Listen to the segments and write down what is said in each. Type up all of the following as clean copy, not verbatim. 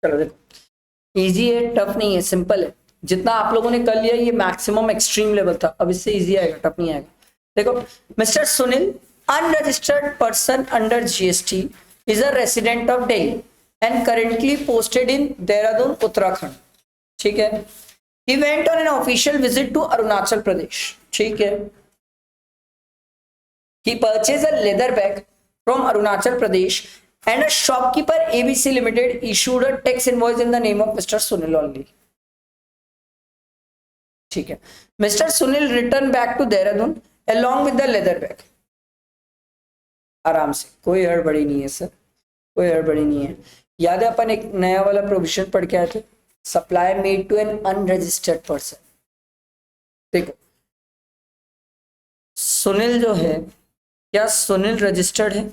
चलो देखो, इजी है, टफ नहीं है, सिंपल है। जितना आप लोगों ने कर लिया ये मैक्सिमम एक्सट्रीम लेवल था, अब इससे इजी आएगा, टफ नहीं आएगा। देखो, mister Sunil, unregistered person under GST, is a resident of Delhi and currently posted in Dehradun, Uttarakhand. ठीक है। He went on an official visit to Arunachal Pradesh. ठीक है। He purchased a leather bag from Arunachal Pradesh and a shopkeeper ABC Limited issued a tax invoice in the name of Mr. Sunil only. ठीक है। Mr. Sunil returned back to Dehradun along with the leather bag. आराम से, कोई हड़बड़ी नहीं है sir, कोई हड़बड़ी नहीं है। याद है अपन एक नया वाला प्रोविजन पढ़ के आए थे, supply made to an unregistered person. देखो, सुनील जो है, क्या सुनील रजिस्टर्ड है?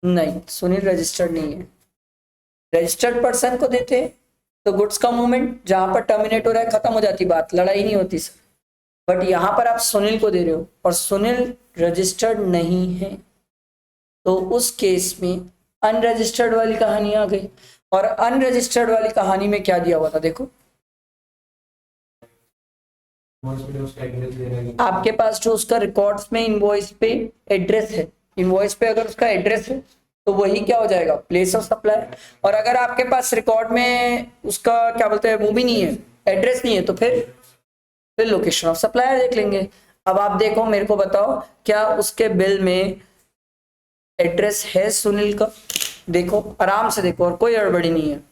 नहीं, सुनील रजिस्टर्ड नहीं है। रजिस्टर्ड पर्सन को देते तो गुड्स का मूवमेंट जहां पर टर्मिनेट हो रहा है खत्म हो जाती बात, लड़ाई नहीं होती सर। बट यहां पर आप सुनील को दे रहे हो और सुनील रजिस्टर्ड नहीं है, तो उस केस में अनरजिस्टर्ड वाली कहानी आ गई। और अनरजिस्टर्ड वाली कहानी में क्या दिया हुआ था? देखो, आपके पास जो उसका रिकॉर्ड्स में इनवॉइस पे एड्रेस है, इनवॉइस पे अगर उसका एड्रेस है तो वही क्या हो जाएगा? Place of supply. और अगर आपके पास रिकॉर्ड में उसका क्या बोलते हैं, वो भी नहीं है, एड्रेस नहीं है, तो फिर लोकेशन ऑफ सप्लायर देख लेंगे। अब आप देखो, मेरे को बताओ, क्या उसके बिल में एड्रेस है सुनील का? देखो, आराम से देखो, और कोई हड़बड़ी नहीं है।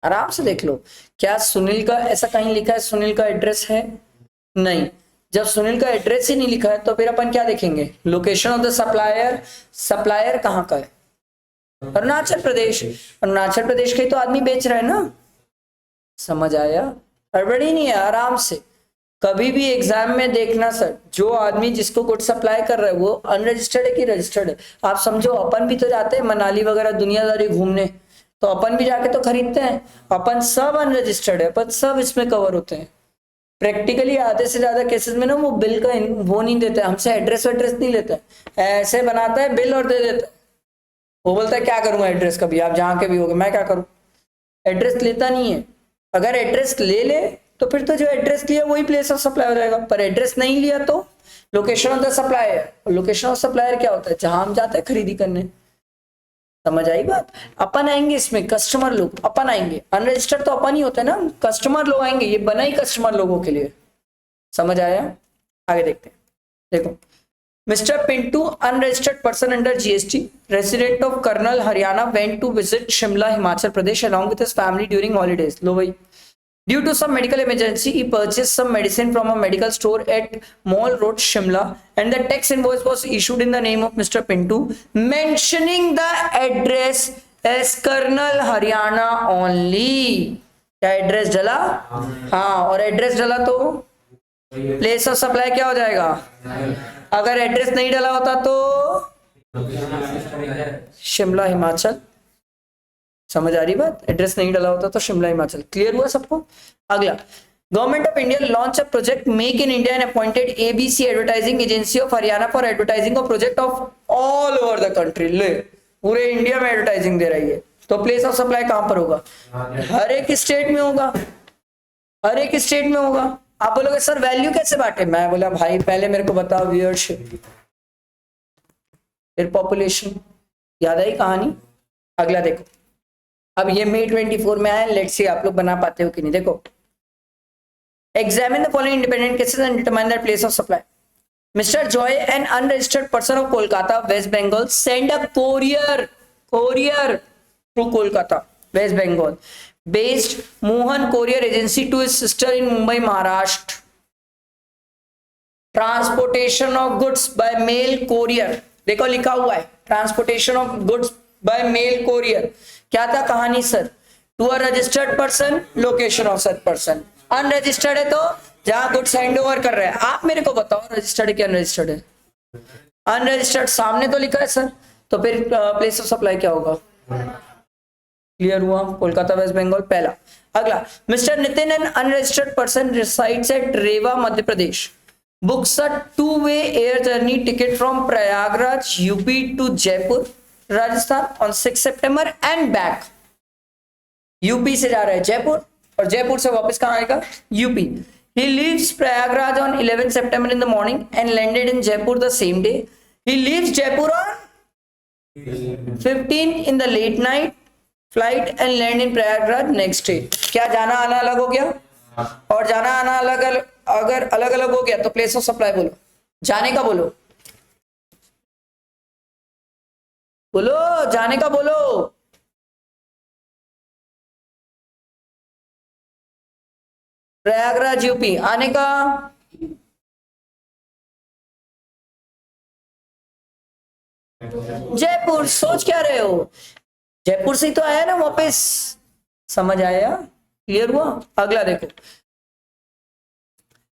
आराम से देख लो, क्या सुनील का ऐसा कहीं लिखा है सुनील का एड्रेस है? नहीं। जब सुनील का एड्रेस ही नहीं लिखा है तो फिर अपन क्या देखेंगे? Location of the supplier. Supplier कहाँ का है? अरुणाचल प्रदेश। अरुणाचल प्रदेश का ही तो आदमी बेच रहा है ना। समझ आया? हड़बड़ी नहीं है, आराम से। कभी भी एग्जाम में देखना सर, जो आदमी जिसको गुड सप्लाई कर रहा है वो अनरजिस्टर्ड है कि रजिस्टर्ड है। आप समझो, अपन भी तो जाते हैं मनाली वगैरह दुनियादारी घूमने, तो अपन भी जाके तो खरीदते हैं। अपन सब अनरजिस्टर्ड है, अपन सब इसमें कवर होते हैं। प्रैक्टिकली आधे से ज्यादा केसेस में ना वो बिल का वो नहीं देते, हमसे एड्रेस वेड्रेस नहीं लेता है, ऐसे बनाता है बिल और दे देता है। वो बोलता है क्या करूंगा एड्रेस का भी, आप जहाँ के भी होगे, मैं क्या करूं? एड्रेस लेता नहीं है। अगर एड्रेस ले ले तो फिर तो जो एड्रेस लिया वही प्लेस ऑफ सप्लाई हो जाएगा, पर एड्रेस नहीं लिया तो location of the supplier. Location of supplier क्या होता है? जहां हम जाते हैं खरीदी करने। समझ आई बात? अपन आएंगे इसमें, कस्टमर लोग अपन आएंगे, अनरजिस्टर्ड तो अपन ही होते हैं ना, कस्टमर लोग आएंगे, ये बना ही कस्टमर लोगों के लिए। समझ आया? आगे देखते हैं। देखो, mister Pintu, unregistered person under GST, resident of Karnal, Haryana, went to visit Shimla, Himachal Pradesh along with his family during holidays. लो भाई, due to some medical emergency, he purchased some medicine from a medical store at Mall Road, Shimla, and the tax invoice was issued in the name of Mr. Pinto, mentioning the address as Colonel Haryana only. क्या address डला? हाँ, और address डला तो place of supply क्या हो जाएगा? अगर एड्रेस नहीं डला होता तो शिमला, हिमाचल। समझ आ रही बात? एड्रेस नहीं डाला होता तो शिमला, हिमाचल। क्लियर हुआ सबको? अगला, government of India launch a project make in India and appointed ABC advertising agency of Haryana for advertising of project of all over the country. ले, पूरे इंडिया में एडवर्टाइजिंग दे रही है, तो प्लेस ऑफ सप्लाई कहां पर होगा? हर एक स्टेट में होगा, हर एक स्टेट में होगा। आप बोलोगे सर वैल्यू कैसे बांटे? मैं बोला भाई पहले मेरे को बताओ व्यूअरशिप, फिर पॉपुलेशन। याद आई कहानी? अगला देखो, अब ये May 24 में आया, लेट्स सी आप लोग बना पाते हो कि नहीं। देखो, examine the following independent cases and determine the place of supply. Mister Joy, an unregistered person of Kolkata, west Bengal, send a courier through Kolkata, west Bengal, based Mohan courier agency to his sister in Mumbai, Maharashtra. Transportation of goods by mail courier, देखो लिखा हुआ है transportation of goods by mail courier. क्या था कहानी सर? To a registered person, location of such person. Unregistered है तो जहां गुड्स हैंड ओवर कर रहे हैं। आप मेरे को बताओ रजिस्टर्ड है कि अनरजिस्टर्ड है? अनरजिस्टर्ड सामने तो लिखा है सर, तो फिर प्लेस ऑफ सप्लाई क्या होगा? क्लियर हुआ? कोलकाता वेस्ट बंगाल पहला। अगला, mister Nitin an unregistered person resides at Rewa Madhya Pradesh books a 2-way air journey ticket from Prayagraj UP to Jaipur Rajasthan on 6 September and back. UP से जा रहा है जयपुर और जयपुर से वापस कहां आएगा? UP. He leaves Prayagraj on 11 September in the morning and landed in Jaipur the same day. He leaves Jaipur on 15 in the late night flight and land in Prayagraj next day. क्या जाना आना अलग हो गया? और जाना आना अलग अलग, अगर अलग अलग हो गया तो प्लेस ऑफ सप्लाई बोलो, जाने का बोलो, बोलो जाने का बोलो। प्रयागराज यूपी, आने का जयपुर। सोच क्या रहे हो? जयपुर से ही तो आया ना वापस, समझ आया? क्लियर हुआ? अगला देखो,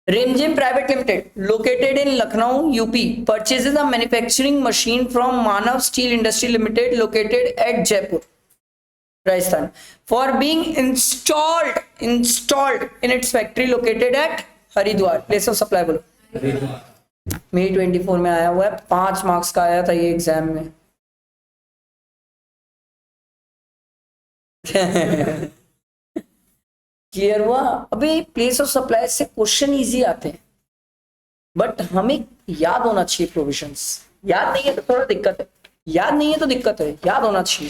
रिमझिम private limited located in Lucknow UP purchases a manufacturing machine from Manav steel industry limited located at Jaipur Rajasthan for being installed in its factory located at Haridwar. Place of supply बोलो। मई 24 में आया हुआ है, 5 मार्क्स का आया था ये एग्जाम में। क्लियर हुआ? अभी प्लेस ऑफ सप्लाई से क्वेश्चन इजी आते हैं, बट हमें याद होना चाहिए प्रोविजंस। याद नहीं है तो थोड़ा दिक्कत है, याद नहीं है तो दिक्कत है, याद होना चाहिए।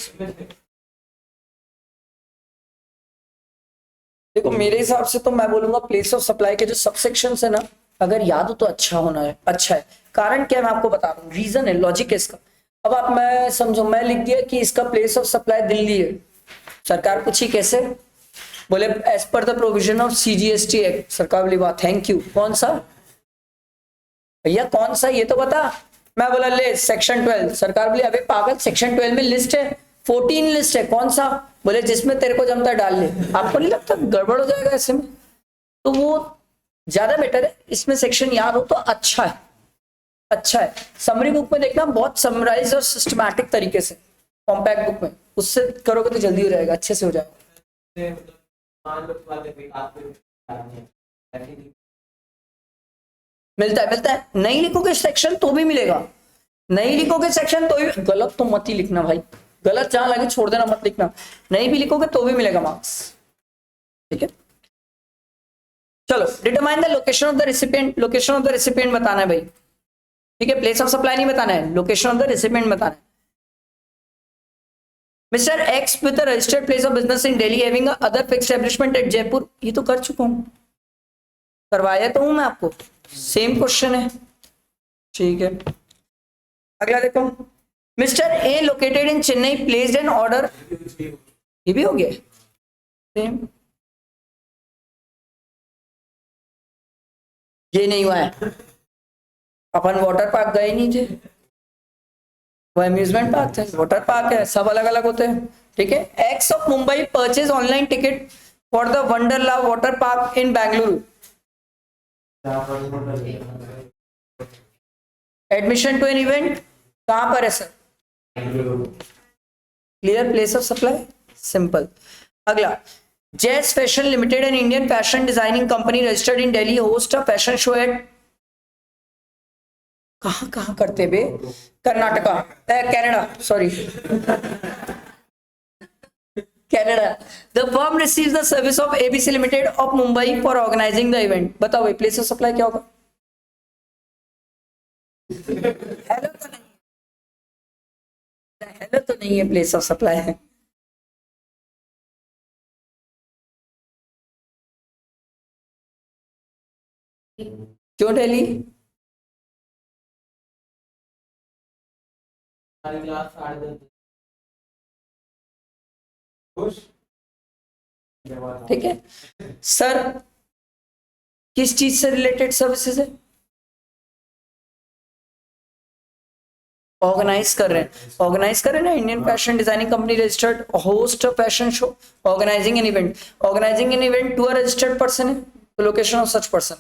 देखो मेरे हिसाब से तो मैं बोलूंगा प्लेस ऑफ सप्लाई के जो सबसेक्शन है ना, अगर याद हो तो अच्छा होना है, अच्छा है। कारण क्या है मैं आपको बता रहा हूँ, रीजन है, लॉजिक है इसका। अब आप मैं समझो, मैं लिख दिया कि इसका प्लेस ऑफ सप्लाई दिल्ली है, सरकार पूछी कैसे, बोले as per the provision of CGST act. सरकार बोली वाह थैंक यू, कौन सा भैया, कौन सा ये तो बता। मैं बोला ले सेक्शन 12। सरकार बोली अबे पागल, सेक्शन 12 में लिस्ट है, 14 लिस्ट है, कौन सा? बोले जिसमें तेरे को जमता डाल ले। आपको नहीं लगता गड़बड़ हो जाएगा ऐसे में? तो वो ज्यादा बेटर है, इसमें सेक्शन याद हो तो अच्छा है, अच्छा है। समरी बुक में देखना बहुत समराइज और सिस्टमैटिक तरीके से, कॉम्पैक्ट बुक में उससे करोगे तो जल्दी हो जाएगा, अच्छे से हो जाएगा। मिलता है नहीं लिखोगे सेक्शन तो भी मिलेगा, नहीं लिखोगे सेक्शन तो भी, गलत तो मत ही लिखना भाई, गलत जहां लगे छोड़ देना, मत लिखना। नहीं भी लिखोगे तो भी मिलेगा मार्क्स, ठीक है। चलो, determine the location of the recipient. Location of the recipient बताना है भाई, ठीक है। प्लेस ऑफ सप्लाई नहीं बताना है, लोकेशन ऑफ द रेसिपिएंट बताना है। Mister X with the registered place of business in Delhi having other fixed establishment at Jaipur. ये तो कर चुका हूं, करवाया तो हूं मैं आपको, सेम क्वेश्चन है, ठीक है। अगला देखो, mister A located in Chennai placed an order. ये भी हो गया सेम, ये नहीं हुआ है, अपन वाटर पार्क गए नहीं थे, वो अम्यूजमेंट पार्क था, वाटर पार्क है, सब अलग अलग होते हैं, ठीक है। X of Mumbai purchase online ticket for the Wonderla water park in Bengaluru. Admission to an event कहां पर है sir? Clear, place of supply simple. अगला, जैस fashion limited an Indian fashion designing company registered in Delhi host a fashion show at, कहां करते बे? Karnataka, Canada, sorry Canada. The firm receives the service of ABC limited of Mumbai for organising the event. बताओ भाई place of supply क्या होगा? Hello तो नहीं, hello तो नहीं है, प्लेस ऑफ सप्लाई है। क्यों दिल्ली? ठीक है सर, किस चीज से रिलेटेड सर्विसेज है? ऑर्गेनाइज कर रहे हैं, ऑर्गेनाइज कर रहे हैं ना। Indian fashion designing company registered host a fashion show, organising an event. Organising an event to a registered person है, तो location of such person.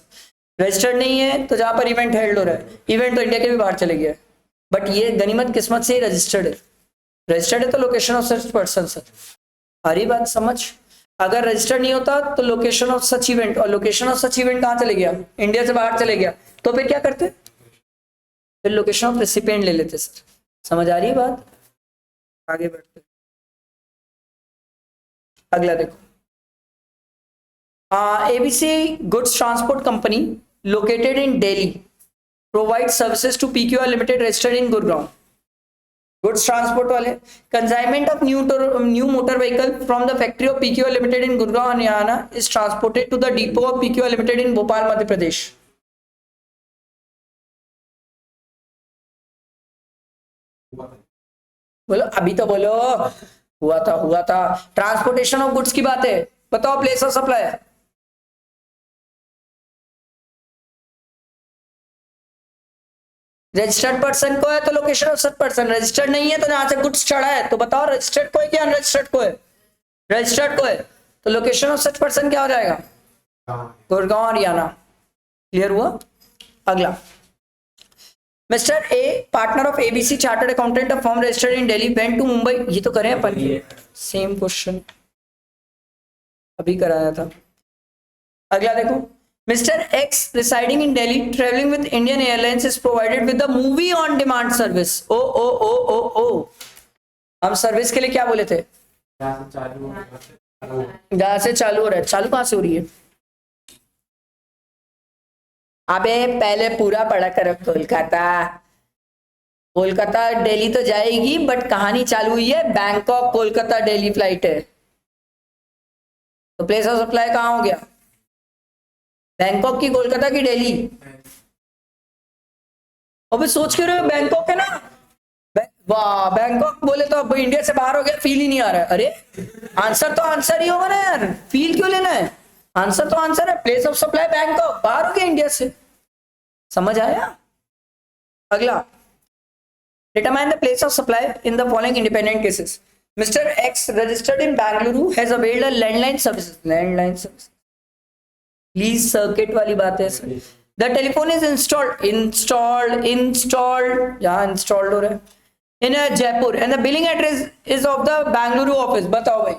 Registered नहीं है तो जहां पर इवेंट हेल्ड हो रहा है, इवेंट तो इंडिया के भी बाहर चले गया है, बट ये गनीमत किस्मत से ही रजिस्टर्ड है, रजिस्टर्ड है तो location of such person sir. हरी बात समझ, अगर रजिस्टर्ड नहीं होता तो लोकेशन ऑफ सच इवेंट, और लोकेशन ऑफ सच इवेंट कहां चले गया, इंडिया से बाहर चले गया, तो फिर क्या करते, फिर लोकेशन ऑफ रेसिपिएंट ले लेते सर। समझ आ रही है बात, आगे बढ़ते। अगला देखो, ABC goods transport company located in Delhi provide services to PQR limited registered in Gurgaon. Goods transport वाले, consignment of new motor vehicle from the factory of PQR limited in Gurgaon Haryana is transported to the depot of PQR limited in Bhopal Madhya Pradesh. बोलो अभी तो बोलो, हुआ था transportation of goods की बात है, बताओ place of supply. Registered person को है तो location of such person, registered नहीं है तो जहां से गुड्स चढ़ा है तो बताओ रजिस्टर्ड को है कि अनरजिस्टर्ड को है, रजिस्टर्ड को है तो लोकेशन ऑफ सच पर्सन क्या हो जाएगा, गुड़गांव हरियाणा। क्लियर हुआ। अगला, mister A partner of ABC chartered accountant of firm registered in Delhi went to Mumbai. ये तो करें अपन, सेम क्वेश्चन अभी कराया था। अगला देखो, Mr. X residing in Delhi traveling with Indian Airlines is provided with the movie on demand service। ओ हम service के लिए क्या बोले थे, जहां से चालू हो रहा है, चालू कहां से हो रही है, अबे पहले पूरा पढ़ा करो। कोलकाता दिल्ली तो जाएगी बट कहानी चालू हुई है बैंकॉक कोलकाता दिल्ली फ्लाइट है, तो प्लेस ऑफ सप्लाई कहां हो गया, बैंकॉक की कोलकाता की दिल्ली। अबे सोच के रहे बैंकॉक है ना, वाह बैंकॉक बोले तो अब इंडिया से बाहर हो गया, फील ही नहीं आ रहा है। अरे आंसर तो आंसर ही होगा ना यार, फील क्यों लेना है, आंसर तो आंसर है, प्लेस ऑफ सप्लाई बैंकॉक, बाहर हो गया इंडिया से। समझ आया। अगला, determine the place of supply in the following independent cases. Mister X registered in Bengaluru has availed a landline services, landline service please circuit वाली बात है sir. The telephone is installed यहाँ इंस्टॉल्ड हो रहा है in Jaipur and the billing address is of the Bengaluru office. बताओ भाई,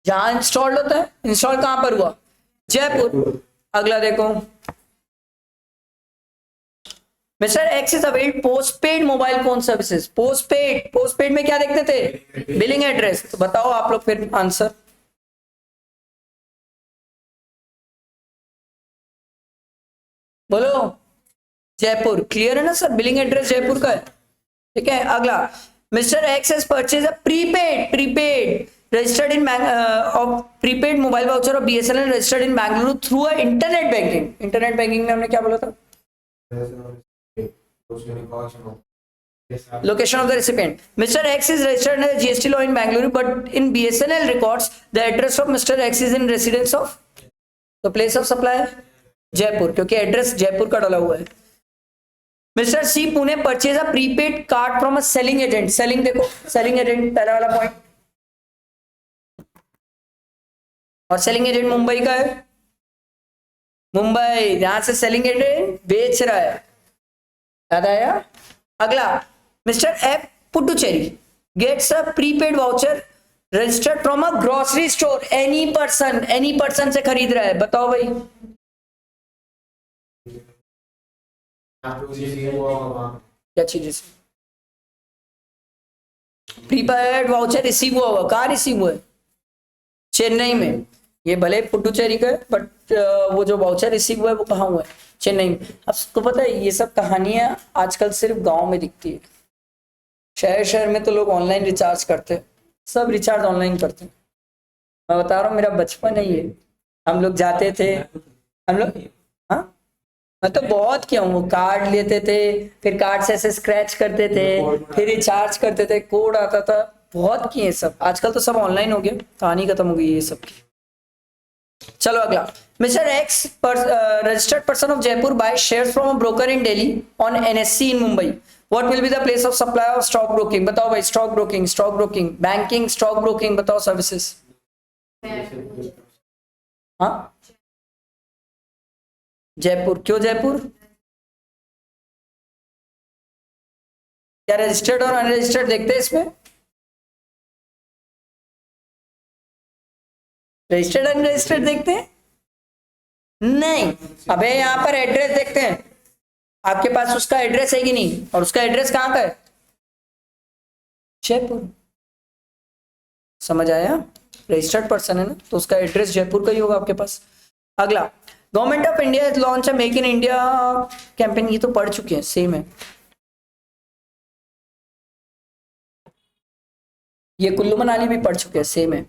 जहां इंस्टॉल्ड होता है, इंस्टॉल कहां पर हुआ, जयपुर। अगला देखो, mister x is availed postpaid mobile phone services. Postpaid में क्या देखते थे, बिलिंग एड्रेस। तो बताओ आप लोग फिर आंसर, बोलो जयपुर। क्लियर है ना सर, बिलिंग एड्रेस जयपुर का है, ठीक है। अगला, mister x has purchase a prepaid registered in of prepaid mobile voucher of BSNL registered in Bengaluru through a internet banking. Internet banking में हमने क्या बोला था, location of the recipient. Mr. X is registered under GST law in Bangalore, but in BSNL records, the address of Mr. X is in residence of the place of supply Jaipur, क्योंकि address Jaipur का डाला हुआ है। Mister C Pune purchase a prepaid card from a selling agent. Selling देखो, selling agent पहला वाला point, और selling agent Mumbai का है, मुंबई जहां से सेलिंग एजेंट बेच रहा है, याद आया। अगला, mister F Puducherry gets a prepaid voucher registered from a grocery store. Any person से खरीद रहा है, बताओ भाई, क्या चीज, प्रीपेड वाउचर रिसीव हुआ होगा, कहाँ रिसीव हुआ है, चेन्नई में। ये भले पुडुचेरी का है बट वो जो वाउचर रिसीव हुआ है वो कहाँ हुआ है, चेन्नई में। अब तो पता है ये सब कहानियां आजकल सिर्फ गांव में दिखती है, शहर में तो लोग ऑनलाइन रिचार्ज करते हैं, सब रिचार्ज ऑनलाइन करते हैं। मैं बता रहा हूँ, मेरा बचपन है ये, हम लोग जाते थे, हम लोग, हाँ मैं तो बहुत किया हूँ, वो कार्ड लेते थे, फिर कार्ड से ऐसे स्क्रैच करते थे, फिर रिचार्ज करते थे, कोड आता था, बहुत किए सब। आजकल तो सब ऑनलाइन हो गया, कहानी खत्म हो गई ये सब की। चलो अगला, mister X registered person of Jaipur by shares from a broker in Delhi on NSC in Mumbai. What will be the place of supply of stock broking. बताओ भाई, stock broking, banking, stock broking, बताओ सर्विसेज। हाँ जयपुर, क्यों जयपुर, क्या रजिस्टर्ड और unregistered देखते हैं इसमें? रजिस्टर्ड अनरजिस्टर्ड देखते हैं? नहीं। अबे यहाँ पर एड्रेस देखते हैं, आपके पास उसका एड्रेस है कि नहीं, और उसका एड्रेस कहाँ का है? जयपुर। समझ आया? रजिस्टर्ड पर्सन है ना, तो उसका एड्रेस जयपुर का ही होगा आपके पास। अगला, government of India launch make in India campaign, ये तो पढ़ चुके हैं, सेम है। ये कुल्लू मनाली भी पढ़ चुके हैं, सेम है।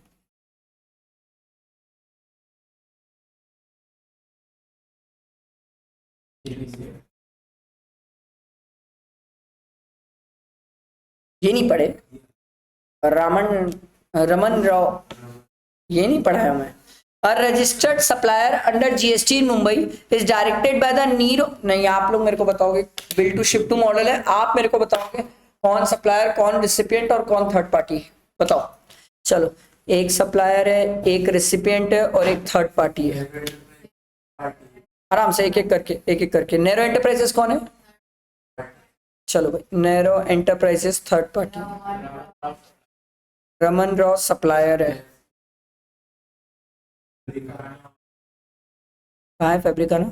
ये नहीं पढ़े? रमन राव, ये नहीं पढ़ा है मैं। A registered supplier under GST in Mumbai is directed by the Nero, नहीं आप लोग मेरे को बताओगे, bill to ship to model है, आप मेरे को बताओगे कौन सप्लायर, कौन रिसिपिएंट और कौन थर्ड पार्टी है, बताओ। चलो, एक सप्लायर है, एक रिसिपिएंट है और एक थर्ड पार्टी है। आराम से एक एक करके। नैरो एंटरप्राइजेस कौन है? चलो भाई, narrow enterprises third party, Raman Rao supplier है। कहाँ है फैब्रिकाना?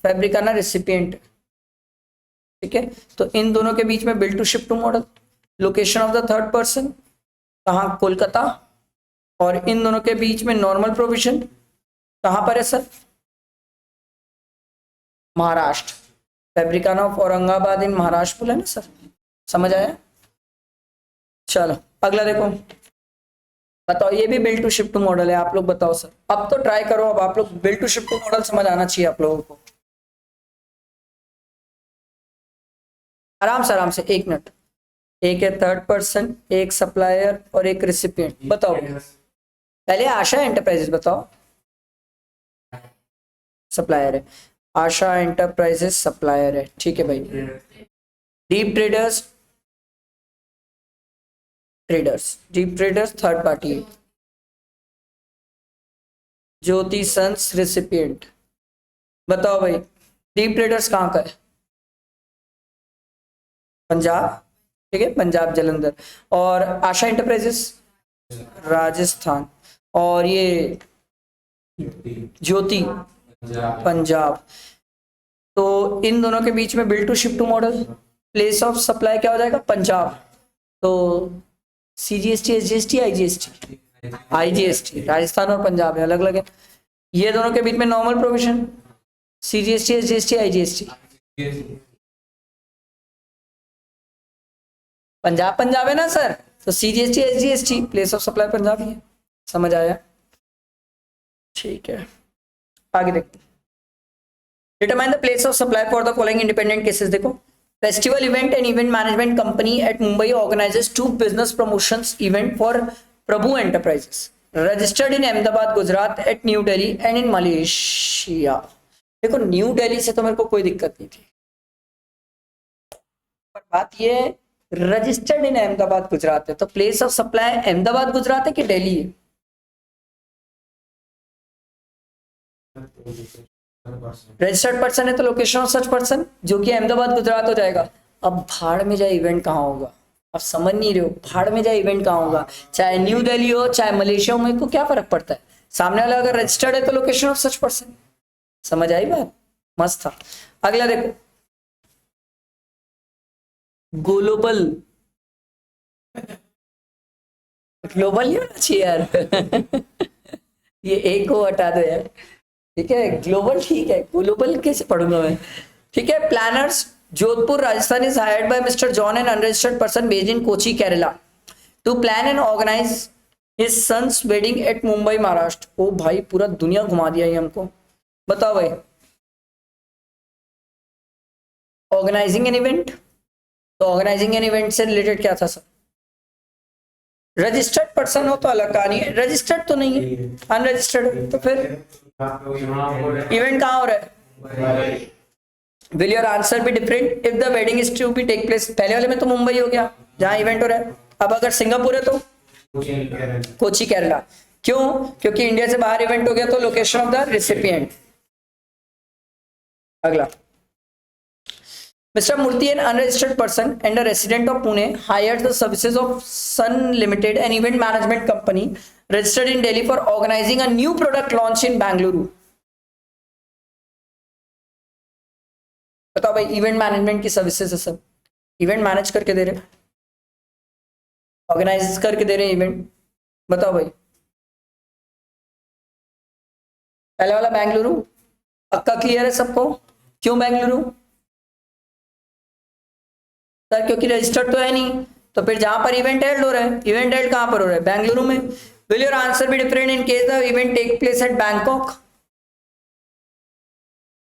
फैब्रिकाना रिसिपिएंट, ठीक है। तो इन दोनों के बीच में bill to ship to model, location of the third person कहाँ? कोलकाता। और इन दोनों के बीच में नॉर्मल प्रोविजन कहाँ पर है सर? महाराष्ट्र। फैब्रिकाना ऑफ औरंगाबाद इन महाराष्ट्र बोला है ना सर, समझ आया? चलो अगला देखो, बताओ, ये भी bill to ship to model है, आप लोग बताओ सर। अब तो ट्राई करो, अब आप लोग bill to ship to model समझ आना चाहिए आप लोगों को। आराम से 1 मिनट। एक है थर्ड पर्सन, एक सप्लायर और एक रिसिपिएंट, बताओ। पहले आशा एंटरप्राइजेस बताओ, सप्लायर है। आशा एंटरप्राइजेस सप्लायर है, ठीक है भाई। डीप ट्रेडर्स थर्ड पार्टी है। ज्योति सन्स रिसिपिएंट, बताओ भाई, डीप ट्रेडर्स कहाँ का है? पंजाब, ठीक है, पंजाब जलंधर। और आशा एंटरप्राइजेस राजस्थान, और ये ज्योति पंजाब। तो इन दोनों के बीच में bill to ship to model, place of supply क्या हो जाएगा? पंजाब। तो CGST, SGST, IGST, राजस्थान और पंजाब है, अलग अलग है। ये दोनों के बीच में normal provision, CGST, SGST, IGST। Punjab है ना सर, तो CGST, SGST, place of supply Punjab ही है। समझ आया? ठीक है, आगे देखते हैं। Determine the place of supply for the following independent cases. देखो, festival event and event management company at Mumbai organises 2 business promotions event for Prabhu enterprises, registered in Ahmedabad Gujarat, at new Delhi and in Malaysia. देखो, न्यू दिल्ली से तो मेरे को कोई दिक्कत नहीं थी, पर बात ये रजिस्टर्ड इन अहमदाबाद गुजरात है, तो place of supply Ahmedabad Gujarat है कि दिल्ली है? रजिस्टर्ड पर्सन है तो लोकेशन ऑफ सच पर्सन जो कि अहमदाबाद गुजरात हो जाएगा। अब भाड़ में जाए इवेंट कहाँ होगा? अब समझ नहीं रहे हो, भाड़ में जाए इवेंट कहाँ होगा? चाहे न्यू दिल्ली हो चाहे मलेशिया हो, मेरे को क्या फर्क पड़ता है? सामने वाला अगर रजिस्टर्ड है तो लोकेशन ऑफ सच पर्सन। समझ आई बात? मस्त था। अगला देखो, ग्लोबल नहीं होना चाहिए यार ये एक को हटा दो यार, ठीक है। ग्लोबल ठीक है, ग्लोबल कैसे पढ़ूंगा मैं? ठीक है। Planners Jodhpur Rajasthan is hired by mister John an unregistered person based in Kochi Kerala to plan and organise his son's wedding at Mumbai Maharashtra. ओ भाई, पूरा दुनिया घुमा दिया ये हमको। बताओ भाई, ऑर्गेनाइजिंग एन इवेंट, तो ऑर्गेनाइजिंग एन इवेंट से रिलेटेड क्या था सर? रजिस्टर्ड पर्सन हो तो अलग कहानी है, रजिस्टर्ड तो नहीं है, अनरजिस्टर्ड है, तो फिर इवेंट कहाँ हो रहा है? Will your answer be different if the wedding is to be take place? पहले वाले में तो मुंबई हो गया जहां इवेंट हो रहा है, अब अगर सिंगापुर है तो कोची केरला। क्यों? क्योंकि इंडिया से बाहर इवेंट हो गया तो लोकेशन ऑफ द रिसिपिएंट। अगला, Mr. Murthy, an unregistered person and a resident of Pune, hired the services of Sun Limited, an event management company registered in Delhi for organizing a new product launch in Bangalore. बताओ भाई, event management की services है सब, event manage करके दे रहे, organise करके दे रहे event. बताओ भाई, पहले वाला बेंगलुरु, पक्का क्लियर है सबको? क्यों बेंगलुरु सर? क्योंकि रजिस्टर्ड तो है नहीं, तो फिर जहां पर इवेंट हेल्ड हो रहा है, इवेंट हेल्ड कहां पर हो रहा है? बेंगलुरु में। Will your answer be different in case the event take place at Bangkok?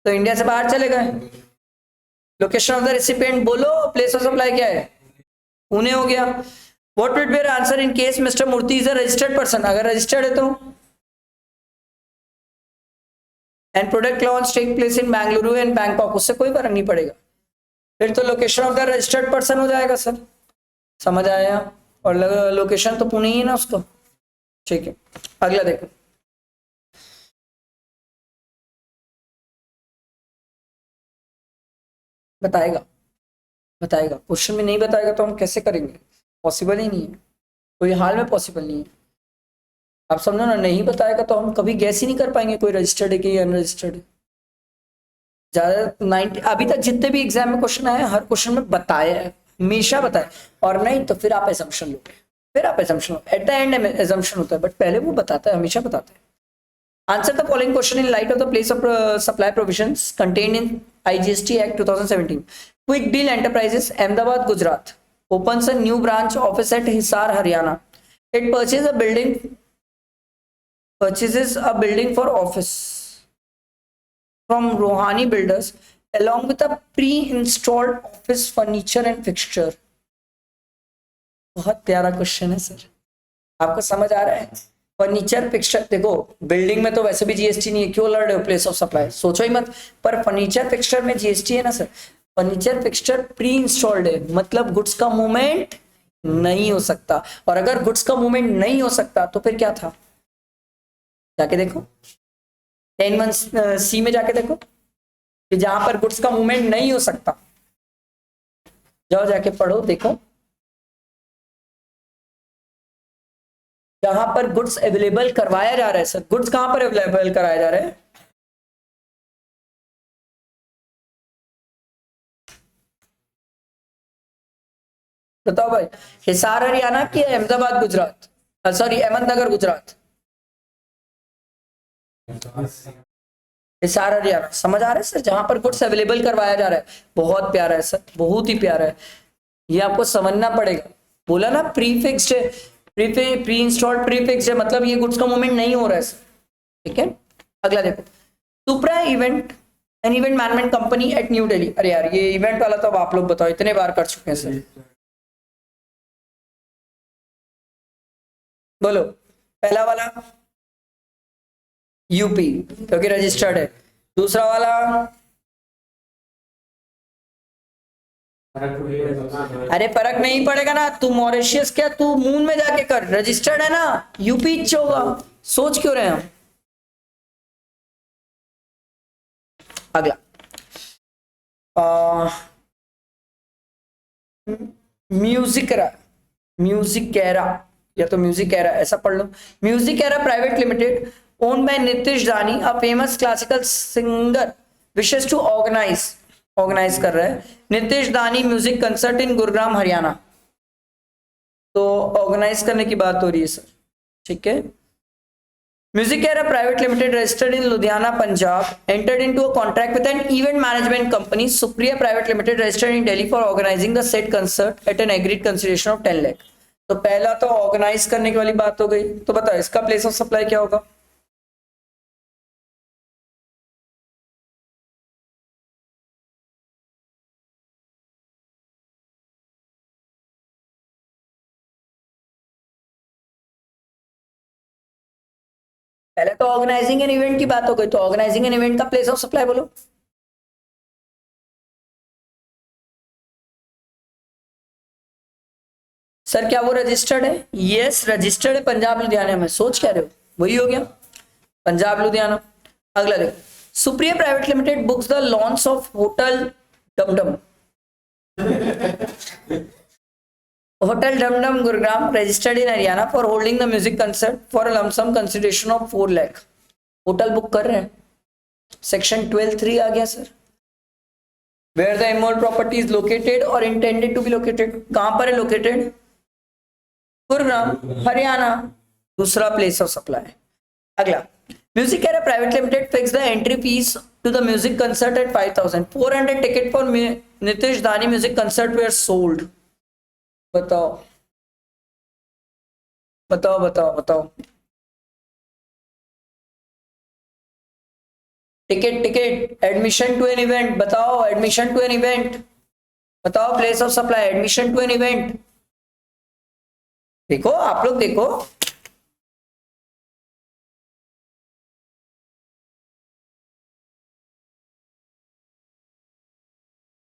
तो इंडिया से बाहर चले गए। लोकेशन ऑफ द रेसिपिएंट बोलो, प्लेस ऑफ सप्लाई क्या है? पुणे हो गया। What would be your answer in case mister Murthy is a registered person? अगर रजिस्टर्ड है तो, and product launch take place in Bengaluru and Bangkok, उससे कोई फर्क नहीं पड़ेगा, फिर तो location of the registered person हो जाएगा सर। समझ आया? और लोकेशन तो पुणे ही है ना उसको। ठीक है, अगला देखो। बताएगा, बताएगा, क्वेश्चन में नहीं बताएगा तो हम कैसे करेंगे? पॉसिबल ही नहीं है, कोई हाल में पॉसिबल नहीं है। आप समझो ना, नहीं बताएगा तो हम कभी गैस ही नहीं कर पाएंगे कोई रजिस्टर्ड है कि अनरजिस्टर्ड है। ज्यादा 90 अभी तक जितने भी एग्जाम में क्वेश्चन आए, हर क्वेश्चन में बताया है, हमेशा बताया, और नहीं तो फिर आप एजम्पशन लोगे, फिर आप assumption, at the end assumption होता है, बट पहले वो बताता है, हमेशा बताता है। Answer the following question in light of the place of supply provisions contained in IGST Act 2017. Quick Deal Enterprises, Ahmedabad, Gujarat, opens a new branch office at Hisar, Haryana. It purchases a building for office from Rohani Builders along with a pre-installed office furniture and fixture. बहुत प्यारा question है sir, आपको समझ आ रहा है? Furniture fixture, देखो building में तो वैसे भी जीएसटी नहीं है, क्यों लड़ रहे हो प्लेस ऑफ सप्लाई, सोचो ही मत, पर फर्नीचर फिक्सचर में जीएसटी है ना sir. Furniture fixture pre installed है, मतलब गुड्स का मूवमेंट नहीं हो सकता, और अगर गुड्स का मूवमेंट नहीं हो सकता तो फिर क्या था? जाके देखो 10(1)(c) में जाके देखो कि जहां पर गुड्स का मूवमेंट नहीं हो सकता, जाओ जाके पढ़ो, देखो जहां पर गुड्स अवेलेबल करवाया जा रहा है सर। गुड्स कहां पर अवेलेबल कराया जा रहा है? बताओ भाई, हिसार हरियाणा की अहमदाबाद गुजरात, सॉरी अहमदनगर गुजरात? हिसार हरियाणा। समझ आ रहा है सर? जहां पर गुड्स अवेलेबल करवाया जा रहा है। बहुत प्यारा है सर, बहुत ही प्यारा है, ये आपको समझना पड़ेगा। बोला ना प्रीफिक्स्ड है, प्री इंस्टॉल्ड प्रीफिक्स्ड है, मतलब ये गुड्स का मूवमेंट नहीं हो रहा है सर। ठीक है, अगला देखो। Supra event, an event management company at new Delhi. अरे यार ये इवेंट वाला तो अब आप लोग बताओ, इतने बार कर चुके हैं सर। बोलो, पहला वाला यूपी क्योंकि रजिस्टर्ड है, दूसरा वाला अरे फर्क नहीं पड़ेगा ना, तू मॉरिशियस क्या, तू मून में जाके कर, रजिस्टर्ड है ना, यूपी होगा, सोच क्यों रहे हैं? अगला म्यूजिकेरा या तो म्यूजिकेरा ऐसा पढ़ लो। Musicera private limited owned by Nitish Dani, a famous classical singer, wishes to organise कर रहा है Nitish Dani music concert in Gurugram Haryana. तो ऑर्गेनाइज करने की बात हो रही है सर। ठीक है, Musicera private limited registered in Ludhiana Punjab entered into a contract with an event management company Supriya private limited registered in Delhi for organising the said concert at an agreed consideration of 10 lakh. तो पहला तो ऑर्गेनाइज करने की वाली बात हो गई, तो बताओ इसका प्लेस ऑफ सप्लाई क्या होगा? पहले तो ऑर्गेनाइजिंग एन इवेंट की बात हो गई, तो ऑर्गेनाइजिंग एन इवेंट का प्लेस ऑफ सप्लाई बोलो। सर क्या वो रजिस्टर्ड है? यस रजिस्टर्ड है पंजाब लुधियाना में, सोच क्या रहे हो, वही हो गया पंजाब लुधियाना। अगला देखो, Supriya private limited books the launch of hotel Dumdum hotel Dumdum Gurugram registered in Haryana for holding the music concert for a lump sum consideration of 4 lakh. Hotel book कर रहे हैं, सेक्शन 12(3) आ गया sir. Where the immovable property is located और इंटेंडेड टू बी लोकेटेड, कहां पर है located? Gurugram Haryana, दूसरा प्लेस ऑफ सप्लाई। अगला, music career private limited fix the entry fees to the music concert at 5,000। 400 ticket for Nitish Dani music concert were sold. बताओ बताओ बताओ बताओ। Ticket admission to an event, बताओ एडमिशन टू एन इवेंट, बताओ place of supply admission to an event. देखो आप लोग देखो,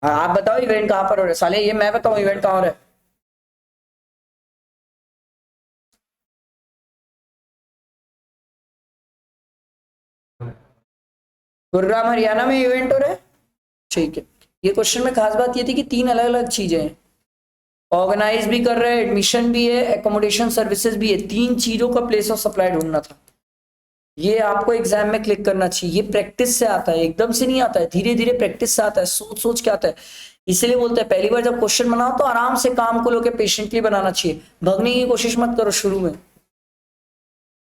हाँ आप बताओ इवेंट कहां पर हो रहा है साले, ये मैं बताऊं इवेंट कहां हो रहा है? गुरुग्राम हरियाणा में इवेंट हो रहा है, ठीक है। ये क्वेश्चन में खास बात ये थी कि 3 अलग अलग चीजें हैं, ऑर्गेनाइज भी कर रहे हैं, एडमिशन भी है, एकोमोडेशन सर्विसेज भी है, 3 चीजों का प्लेस ऑफ सप्लाई ढूंढना था। ये आपको एग्जाम में क्लिक करना चाहिए, ये प्रैक्टिस से आता है, एकदम से नहीं आता है, धीरे धीरे प्रैक्टिस से आता है, सोच सोच के आता है। इसलिए बोलते हैं पहली बार जब क्वेश्चन बनाओ तो आराम से काम को लोगे, पेशेंटली बनाना चाहिए, भगने की कोशिश मत करो, शुरू में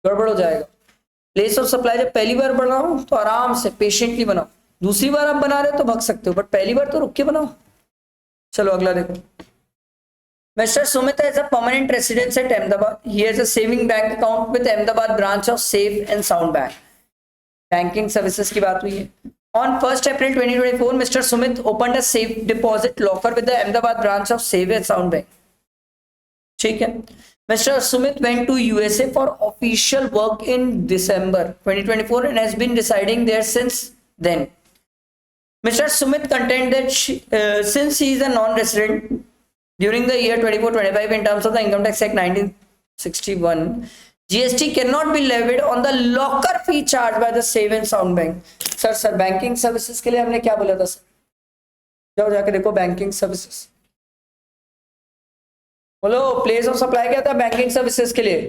गड़बड़ हो जाएगा। प्लेस ऑफ सप्लाई जब पहली बार बनाओ तो आराम से पेशेंटली बनाओ, दूसरी बार आप बना रहे हो तो भग सकते हो, बट पहली बार तो रुक के बनाओ। चलो अगला देखो। Mr. Sumit has a permanent residence at Ahmedabad. He has a saving bank account with Ahmedabad branch of Safe and Sound Bank. Banking services की बात हुई है। On 1st April 2024, Mr. Sumit opened a safe deposit locker with the Ahmedabad branch of Safe and Sound Bank. ठीक है। Mr. Sumit went to USA for official work in December 2024 and has been residing there since then. Mr. Sumit contended that since he is a non-resident during the year 24-25 in terms of the Income Tax Act 1961, GST cannot be levied on the locker fee charged by the Save and Sound Bank. Sir banking services के लिए हमने क्या बोला था sir? जाओ जाके देखो banking services, बोलो प्लेस ऑफ सप्लाई क्या था बैंकिंग सर्विसेज के लिए?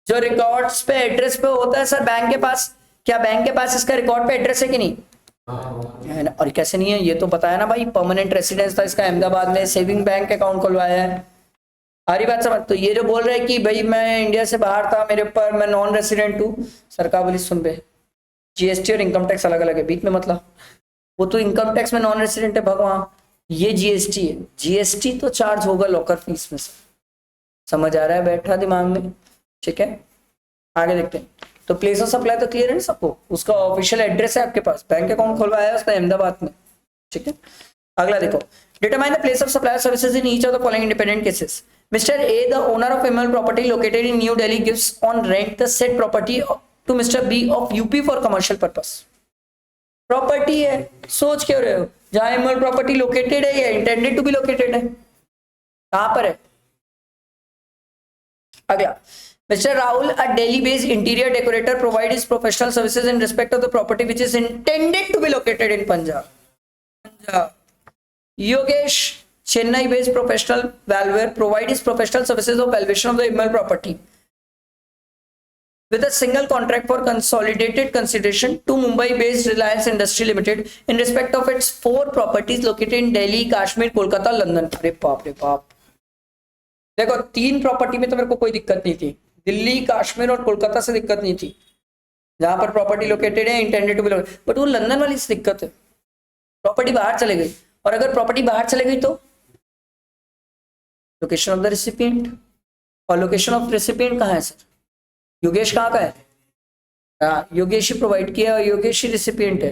जो रिकॉर्ड्स पे एड्रेस पे होता है सर बैंक के पास, क्या बैंक के पास इसका रिकॉर्ड पे एड्रेस है कि नहीं? है ना, और कैसे नहीं है, ये तो बताया ना भाई, परमानेंट रेसिडेंस था इसका अहमदाबाद में, सेविंग बैंक अकाउंट खुलवाया है, सारी बात समझ। तो ये जो बोल रहे हैं कि भाई मैं इंडिया से बाहर था, मेरे ऊपर मैं नॉन रेसिडेंट हूँ, सरकार बोली सुन बे, जीएसटी और इनकम टैक्स अलग अलग है, बीच में मतलब वो तो इनकम टैक्स में नॉन रेसिडेंट है भगवान, ये जीएसटी है, जीएसटी तो चार्ज होगा लॉकर फीस में से, समझ आ रहा है, बैठा दिमाग में, ठीक है। आगे देखते हैं। तो प्लेस ऑफ सप्लाई तो क्लियर है ना सबको, उसका ऑफिशियल एड्रेस है आपके पास, बैंक अकाउंट खुलवाया है उसने अहमदाबाद में, ठीक है। अगला देखो, determine the place of supply services in each of the following independent cases. Mister A, the owner of immovable property located in New Delhi, gives on rent the said property to mister B of UP for commercial purpose. Property है, सोच क्यों रहे हो, जहां email property located है या intended to be located है, कहां पर है? अगला, Mr. Rahul, a Delhi-based interior decorator, provides his professional services in respect of the property which is intended to be located in Punjab. Yogesh, Chennai-based professional valuer, provides his professional services of valuation of the immoral property with a single contract for consolidated consideration to Mumbai-based Reliance Industry Limited in respect of its 4 properties located in Delhi, Kashmir, Kolkata, London. अरे बाप रे बाप, देखो 3 property में तो मेरे को कोई दिक्कत नहीं थी, दिल्ली, कश्मीर और कोलकाता से दिक्कत नहीं थी, जहां पर प्रॉपर्टी लोकेटेड है intended to be located, but वो लंदन वाली से दिक्कत है, प्रॉपर्टी बाहर चले गई, और अगर प्रॉपर्टी बाहर चले गई तो लोकेशन ऑफ द रेसिपिएंट, और लोकेशन ऑफ रेसिपिएंट कहाँ है सर? योगेश कहाँ का है? हाँ, योगेश ही प्रोवाइड किया, और योगेश ही रेसिपिएंट है,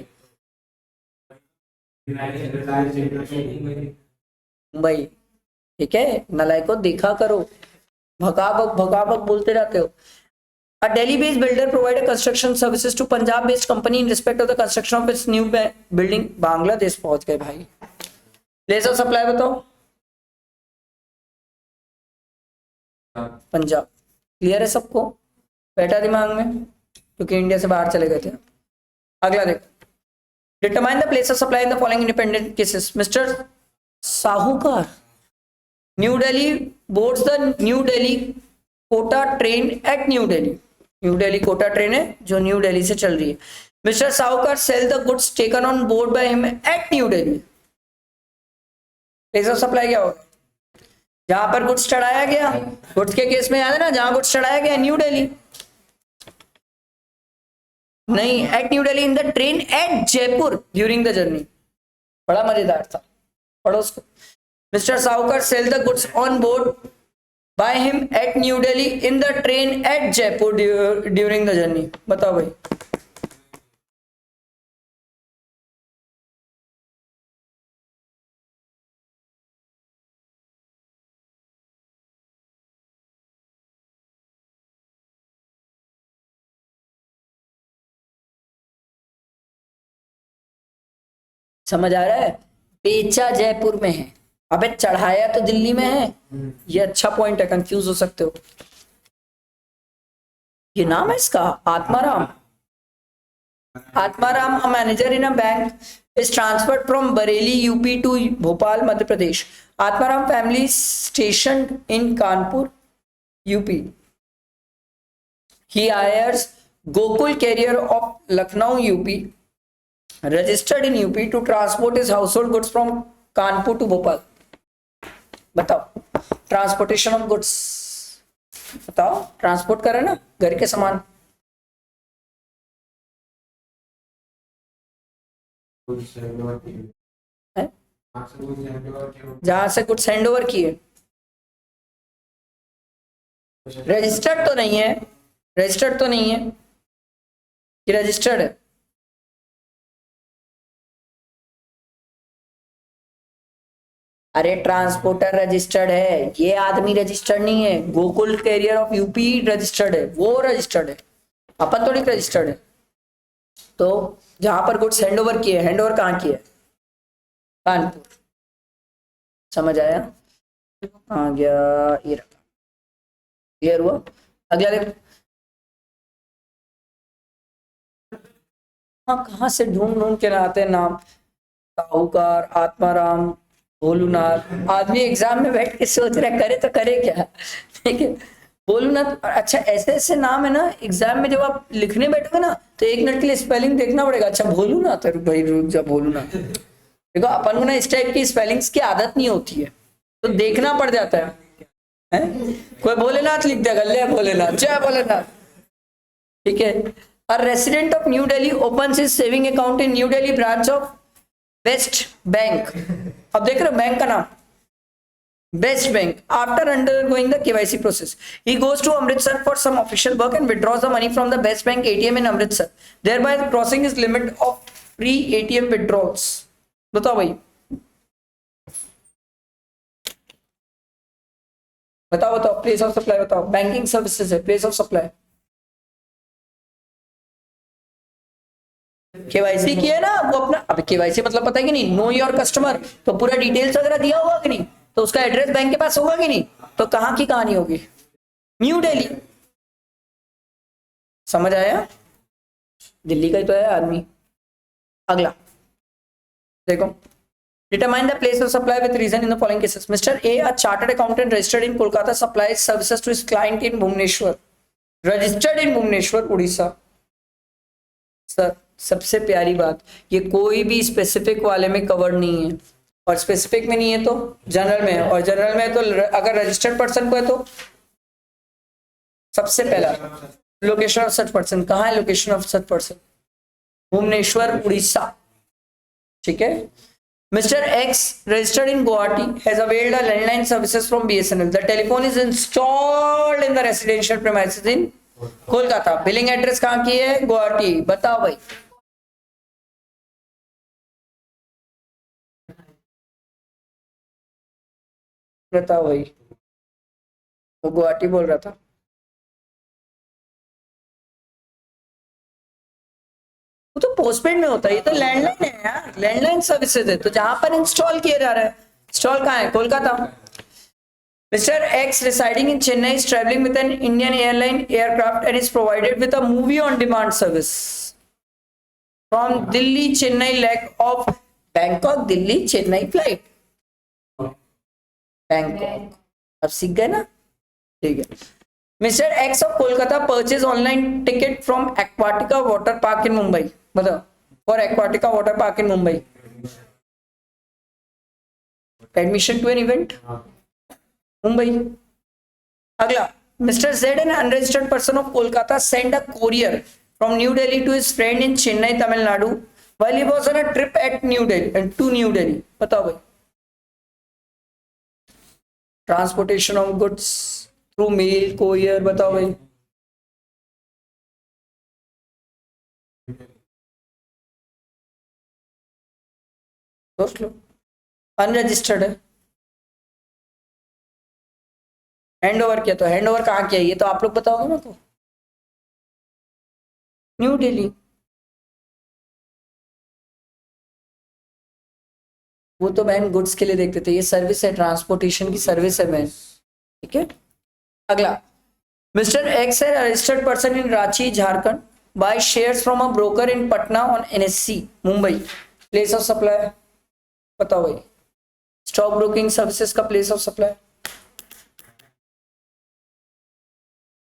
मुंबई, ठीक है। नलायको देखा करो, भगाबक बोलते रहते हो। A Delhi-based builder provided construction services to Punjab-based company in respect of the construction of its new building. Bangladesh पहुंच गए भाई। प्लेस ऑफ सप्लाई बताओ, पंजाब, क्लियर है सबको, बैठा दिमाग में, क्योंकि इंडिया से बाहर चले गए थे। अगला देखो, determine the place of supply in the following independent cases. Mister Sahukar, New Delhi boards the New Delhi Kota train at new Delhi. New Delhi Kota train है जो न्यू दिल्ली से चल रही है। Mister Sahukar sell the goods taken on board by him at new Delhi. Place of supply क्या होगा? जहां पर गुड्स चढ़ाया गया, गुड्स के केस में याद है ना, जहां गुड्स चढ़ाया गया न्यू दिल्ली, नहीं at new Delhi, in the train at Jaipur during the journey. बड़ा मजेदार था, पढ़ो उसको। Mister Sahukar sell the goods on board by him at new Delhi in the train at Jaipur during the journey. बताओ भाई, समझ आ रहा है? बेचा जयपुर में है, अबे चढ़ाया तो दिल्ली में है। ये अच्छा पॉइंट है, कंफ्यूज हो सकते हो। ये नाम है इसका, Atmaram. Atmaram, a manager in a bank, is transferred from Bareilly, UP to Bhopal, Madhya Pradesh. Atmaram family stationed in Kanpur, UP. He hires Gokul carrier of Lucknow, UP, registered in UP to transport his household goods from Kanpur to Bhopal. बताओ, transportation of goods, बताओ transport करे ना घर के सामान। जहां से goods hand over किए, रजिस्टर्ड तो नहीं है, रजिस्टर्ड तो नहीं है कि रजिस्टर्ड है? अरे ट्रांसपोर्टर रजिस्टर्ड है, ये आदमी रजिस्टर्ड नहीं है। Gokul carrier of UP registered है, वो रजिस्टर्ड है, अपन थोड़ी रजिस्टर्ड है। तो जहां पर गुड्स हैंड ओवर किए, हैंड ओवर कहाँ किए? कानपुर। समझ आया? आ गया, ये रखा, क्लियर हुआ? अगला देख, हाँ कहाँ से ढूंढ ढूंढ के आते हैं नाम। साहूकार, आत्माराम, भोलूनाथ। आदमी एग्जाम में बैठ के सोच रहा करे तो करे क्या, ठीक है? भोलूनाथ। अच्छा ऐसे ऐसे नाम है ना, एग्जाम में जब आप लिखने बैठोगे ना तो 1 मिनट के लिए स्पेलिंग देखना पड़ेगा। अच्छा भोलूनाथ, भाई रुक जा, भोलूनाथ। देखो अपन को ना इस टाइप की स्पेलिंग्स की आदत नहीं होती है, तो देखना पड़ जाता है? कोई भोलेनाथ लिख दिया, गले भोलेनाथ, जय भोलेनाथ, ठीक है? A resident of New Delhi opens his saving account in New Delhi branch of best bank. अब देख रहे हो बैंक का नाम, best bank. After undergoing the KYC process he goes to Amritsar for some official work and withdraws the money from the best bank ATM in Amritsar, thereby crossing his limit of free ATM withdrawals. बताओ भाई, बताओ बताओ, place of supply बताओ। Banking services है, place of supply. KYC किया ना वो अपना, अब केवाईसी मतलब पता है कि नहीं, नो योर कस्टमर, तो पूरा डिटेल्स वगैरह दिया होगा कि नहीं, तो उसका एड्रेस बैंक के पास होगा कि नहीं, तो कहां की कहानी होगी? न्यू दिल्ली। समझ आया? दिल्ली का ही तो है आदमी। अगला देखो, determine the place of supply with reason in the following cases. Mister A, a chartered accountant registered in Kolkata, supplies services to his client in Bhubaneswar, registered in Bhubaneswar Orissa. Sir सबसे प्यारी बात, ये कोई भी स्पेसिफिक वाले में कवर्ड नहीं है, और स्पेसिफिक में नहीं है तो जनरल में है, और जनरल में है तो अगर रजिस्टर्ड पर्सन को है तो सबसे पहला लोकेशन ऑफ सच पर्सन। कहाँ है location of such person? Bhubaneswar Orissa, ठीक है? Mister X registered in Guwahati has availed a landline services from BSNL, the telephone is installed in the residential premises in Kolkata, billing address कहाँ की है? गुवाहाटी। बताओ भाई, बताओ भाई, वो गुवाहाटी बोल रहा था। वो तो पोस्टपेड में होता है, ये तो लैंडलाइन है यार, लैंडलाइन सर्विसेज है, तो जहां पर इंस्टॉल किया जा रहा है, इंस्टॉल कहाँ है? Kolkata. Mister x residing in Chennai is traveling with an Indian airline aircraft and is provided with a movie on demand service from Delhi Chennai leg of Bangkok Delhi Chennai flight. Bangkok. अब सीख गए ना, ठीक है। Mister x of Kolkata purchase online ticket from Aquatica water park इन मुंबई। बताओ, for Aquatica water park in Mumbai, admission to an event Mumbai. अगला, mister Z N unregistered person of Kolkata send a courier from new Delhi to his friend in Chennai Tamil Nadu while he was on a trip eight new Delhi to new Delhi. बताओ भाई, transportation of goods through mail courier, बताओ भाई। सोच लो, unregistered है, hand over किया, तो hand over कहाँ किया ये तो आप लोग बताओगे ना। तो न्यू दिल्ली, वो तो बहन गुड्स के लिए देखते थे, ये सर्विस है, ट्रांसपोर्टेशन की सर्विस है बहन, ठीक है। अगला, मिस्टर एक्स है registered person in Ranchi Jharkhand by shares from a broker in Patna on NSC Mumbai, place of supply बताओ भाई, स्टॉक ब्रोकिंग सर्विसेज का place of supply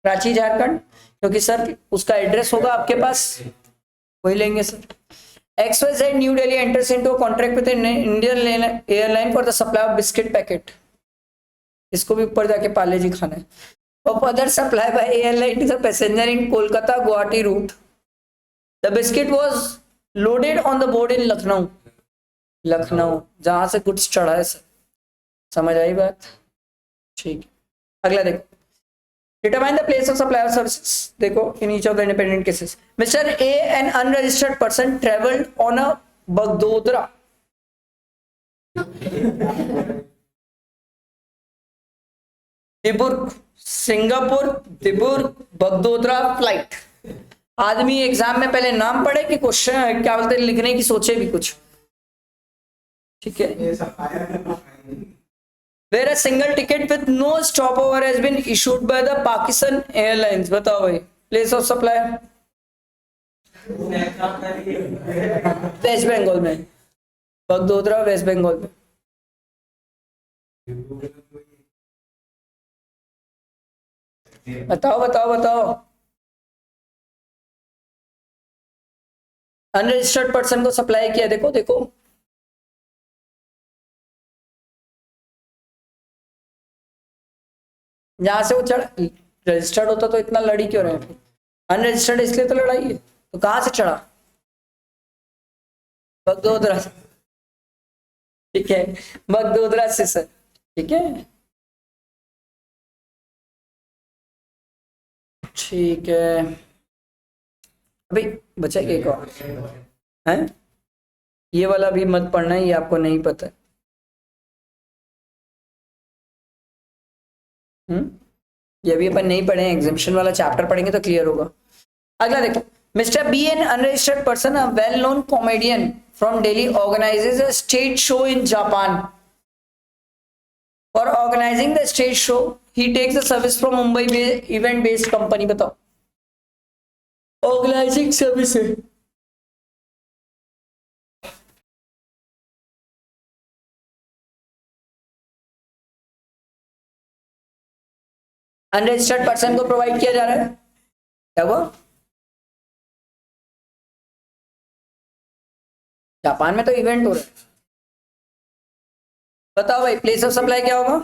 Ranchi Jharkhand, क्योंकि सर उसका एड्रेस होगा आपके पास, वही लेंगे sir. XYZ New Delhi enters into a contract with an Indian airline for the supply of biscuit packet. इसको भी ऊपर जाके पाले जी खाना है। Of other supply by airline to the passenger in Kolkata Guwahati route. The biscuit was loaded on the board in Lucknow. Lucknow, जहां से goods चढ़ा है सर, समझ आई बात, ठीक। अगला देखो, determine the place of supply of services, देखो in each of the independent cases. Mr. A, an unregistered person, traveled on a Bagdodra Dibrugarh Singapore Dibrugarh Bagdogra flight. आदमी एग्जाम में पहले नाम पढ़े कि क्वेश्चन क्या बोलते हैं लिखने की सोचे भी कुछ, ठीक है। Where a single ticket with no stopover has been issued by the Pakistan Airlines, बताओ भाई, place of supply West Bengal में, बगदोदरा वेस्ट बंगाल में। बताओ बताओ बताओ, अनरजिस्टर्ड पर्सन को सप्लाई किया, देखो देखो, जहां से वो चढ़, रजिस्टर्ड होता तो इतना लड़ी क्यों रहे, अनरजिस्टर्ड इसलिए तो लड़ाई है, तो कहां से चढ़ा, बगदोदरा से, ठीक है, बगदोदरा से सर, ठीक है, ठीक है। अभी बचा एक और है, ये वाला भी मत पढ़ना, ये आपको नहीं पता है। ये भी अपन नहीं पढ़े, एग्जामिशन वाला चैप्टर पढ़ेंगे तो क्लियर होगा। अगला देखो, mister B N unregistered person a well known comedian from Delhi organises a stage show in Japan. For organising the stage show he takes the service from Mumbai event based company. बताओ, organising service है, unregistered person को provide किया जा रहा है, क्या वो Japan में तो इवेंट हो रहा है। बताओ भाई, प्लेस ऑफ सप्लाई क्या होगा,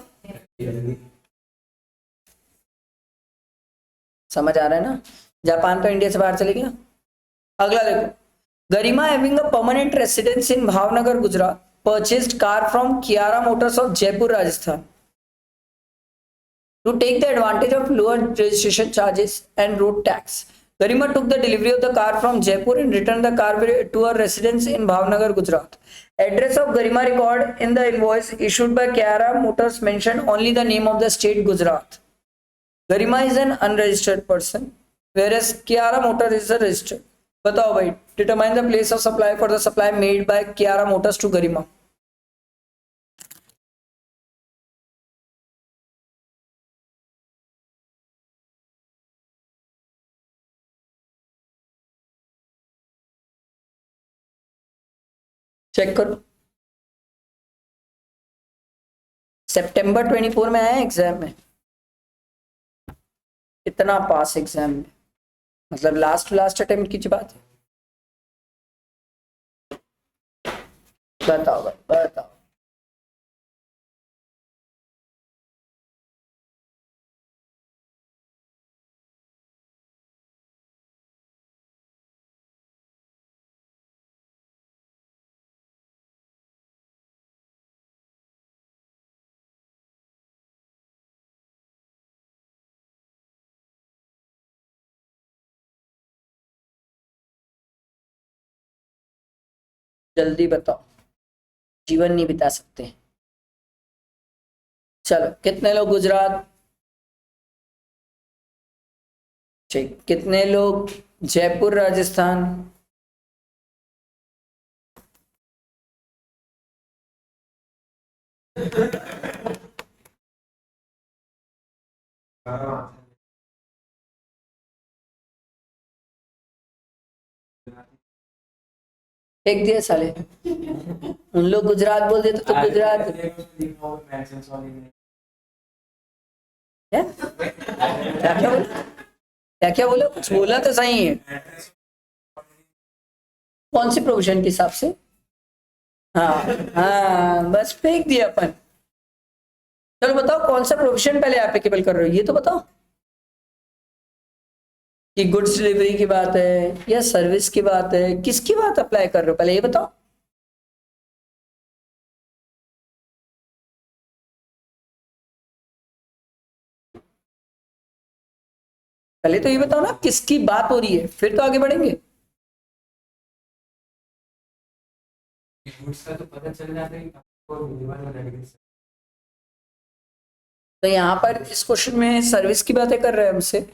समझ आ रहा है ना, जापान तो इंडिया से बाहर चले गया। अगला देखो, Garima having a permanent residence in Bhavnagar Gujarat purchased car from Kiara motors of Jaipur Rajasthan to take the advantage of lower registration charges and road tax. Garima took the delivery of the car from Jaipur and returned the car to her residence in Bhavnagar, Gujarat. Address of Garima record in the invoice issued by Kiara Motors mentioned only the name of the state Gujarat. Garima is an unregistered person, whereas Kiara Motors is a registered. बताओ भाई, determine the place of supply for the supply made by Kiara Motors to Garima. Check करो, सितंबर 24 में आया exam में, इतना पास exam में, मतलब लास्ट अटेम्प्ट की बात है। बताओ भाई बताओ। जल्दी बताओ, जीवन नहीं बिता सकते। चलो, कितने लोग गुजरात, ठीक, कितने लोग जयपुर राजस्थान, एक दिया साले, उन लोग गुजरात बोल देते तो गुजरात क्या क्या बोला, क्या बोला, कुछ बोला तो सही है। कौन सी प्रोविजन के हिसाब से? हाँ हाँ, बस फेंक दिया अपन। चलो बताओ कौन सा प्रोविजन पहले एप्लीकेबल कर रहे हो, ये तो बताओ कि गुड्स डिलीवरी की बात है या सर्विस की बात है, किसकी बात अप्लाई कर रहे हो, पहले ये बताओ। पहले तो ये बताओ ना किसकी बात हो रही है, फिर तो आगे बढ़ेंगे। गुड्स का तो पता चल जाता है कि तो यहाँ पर इस क्वेश्चन में सर्विस की बातें कर रहे हैं हमसे।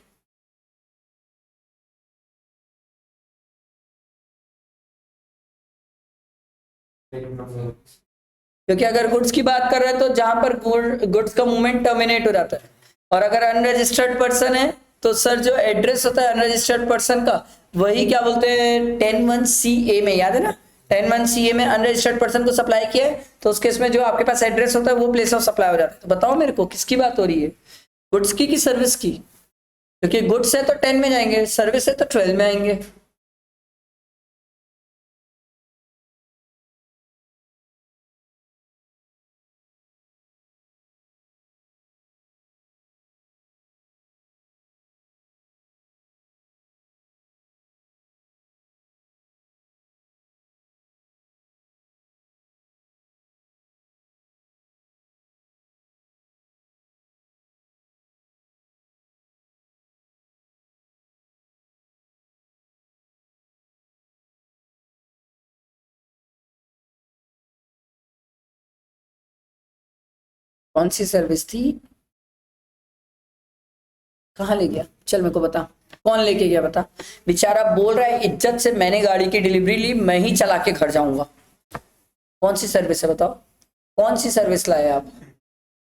क्योंकि अगर गुड्स की बात कर रहे हैं तो जहां पर गुड्स का मूवमेंट टर्मिनेट हो जाता है, और अगर अनरजिस्टर्ड पर्सन है तो सर जो एड्रेस होता है अनरजिस्टर्ड पर्सन का, वही क्या बोलते हैं 10(1)(c)(a) में, याद है ना, 10(1)(c)(a) में अनरजिस्टर्ड पर्सन को सप्लाई किया है, तो उस केस में जो आपके पास एड्रेस होता है वो प्लेस ऑफ सप्लाई हो जाता है। तो बताओ मेरे को किसकी बात हो रही है, गुड्स की कि सर्विस की? क्योंकि गुड्स है तो 10 में जाएंगे, सर्विस है तो 12 में आएंगे। कौन सी सर्विस थी, कहाँ ले गया, चल मेरे को बता, कौन लेके गया बता। बेचारा बोल रहा है इज्जत से मैंने गाड़ी की डिलीवरी ली, मैं ही चला के घर जाऊंगा। कौन सी सर्विस है बताओ, कौन सी सर्विस लाए आप?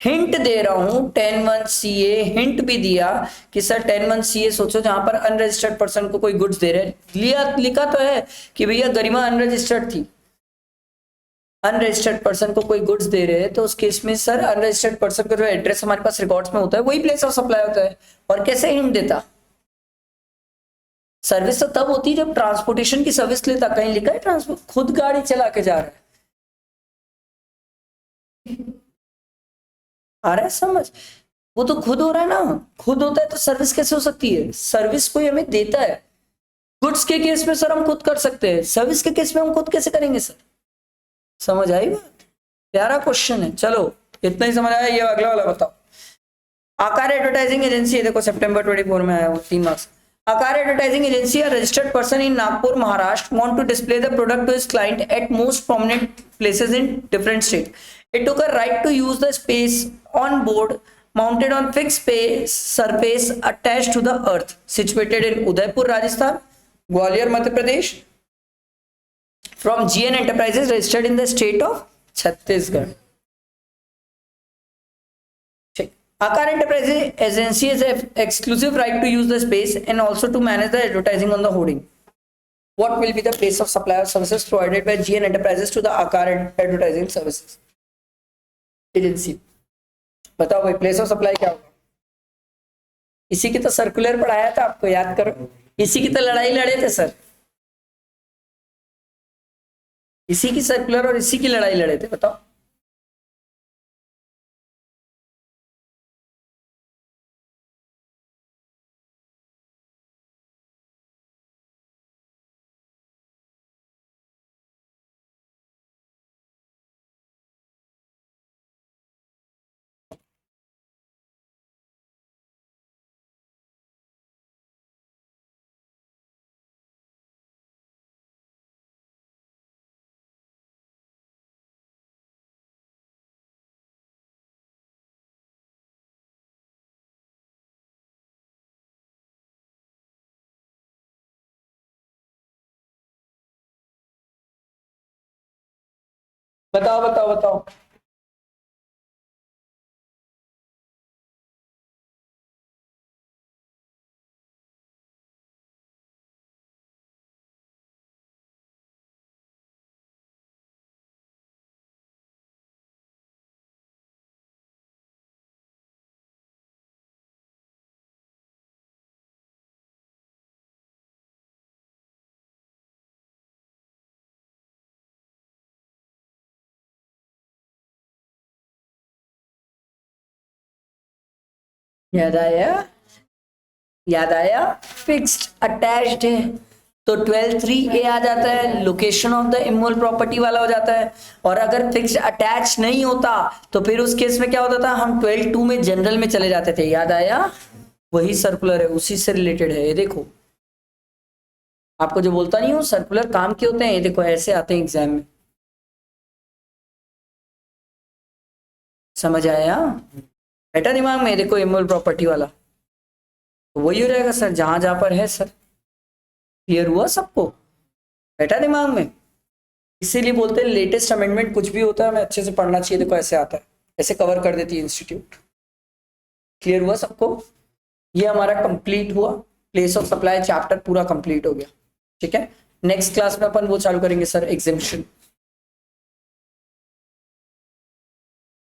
हिंट दे रहा हूं 10(1)(c)(a), हिंट भी दिया कि सर 10(1)(c)(a) सोचो जहां पर अनरजिस्टर्ड पर्सन को कोई गुड्स दे रहे, लिया लिखा तो है कि भैया गरिमा अनरजिस्टर्ड थी, अनरजिस्टर्ड पर्सन को कोई गुड्स दे रहे हैं, तो उस केस में सर अनरजिस्टर्ड पर्सन का जो एड्रेस हमारे पास रिकॉर्ड्स में होता है वही प्लेस ऑफ सप्लाई होता है। और कैसे हिंट देता, सर्विस तो तब होती है जब ट्रांसपोर्टेशन की सर्विस लेता, कहीं लिखा है ट्रांसपोर्ट, खुद गाड़ी चला के जा रहा है, आ रहा है समझ, वो तो खुद हो रहा है ना, खुद होता है तो सर्विस कैसे हो सकती है, सर्विस कोई हमें देता है। गुड्स के केस में सर हम खुद कर सकते हैं, सर्विस के केस में हम खुद कैसे करेंगे सर, समझ आई बात? प्यारा क्वेश्चन है। चलो इतना ही समझ आया, ये अगला वाला बताओ। आकार एडवर्टाइजिंग एजेंसी, देखो सितंबर 24 में आया वो 3 मार्क्स। आकार advertising agency, a registered person in Nagpur, Maharashtra, want to display the product to his client at most prominent places in different state. It took a right to use the space on board mounted on fixed space surface attached to the earth, situated in Udaipur, Rajasthan, Gwalior, Madhya Pradesh, from GN Enterprises, registered in the state of Chhattisgarh. Acar Enterprises Agency has exclusive right to use the space and also to manage the advertising on the hoarding. What will be the place of supply of services provided by GN Enterprises to the Acar Advertising Services Agency? बताओ भाई, place of supply क्या होगा? इसी की तो circular पढ़ाया था आपको, याद करो। इसी की तो लड़ाई लड़े थे सर, इसी की सर्कुलर और इसी की लड़ाई लड़े थे, बताओ। बताओ बताओ बताओ। याद आया? याद आया? फिक्स्ड अटैच्ड है तो 12(3) ए आ जाता है, location of the immovable property वाला हो जाता है। और अगर फिक्स्ड अटैच नहीं होता तो फिर उस केस में क्या होता था, हम 12(2) में जनरल में चले जाते थे। याद आया? वही सर्कुलर है, उसी से रिलेटेड है। ये देखो, आपको जो बोलता नहीं हूँ सर्कुलर काम के होते हैं, ये देखो ऐसे आते हैं एग्जाम में। समझ आया? बेटा दिमाग में, देखो इमोल प्रॉपर्टी वाला तो वही हो जाएगा सर, जहां जहां पर है सर। क्लियर हुआ सबको? बेटा दिमाग में। इसीलिए बोलते हैं लेटेस्ट अमेंडमेंट कुछ भी होता है हमें अच्छे से पढ़ना चाहिए। देखो ऐसे आता है, ऐसे कवर कर देती है इंस्टीट्यूट। क्लियर हुआ सबको? ये हमारा कंप्लीट हुआ, प्लेस ऑफ सप्लाई चैप्टर पूरा कंप्लीट हो गया। ठीक है, नेक्स्ट क्लास में अपन वो चालू करेंगे सर, एग्जामिशन।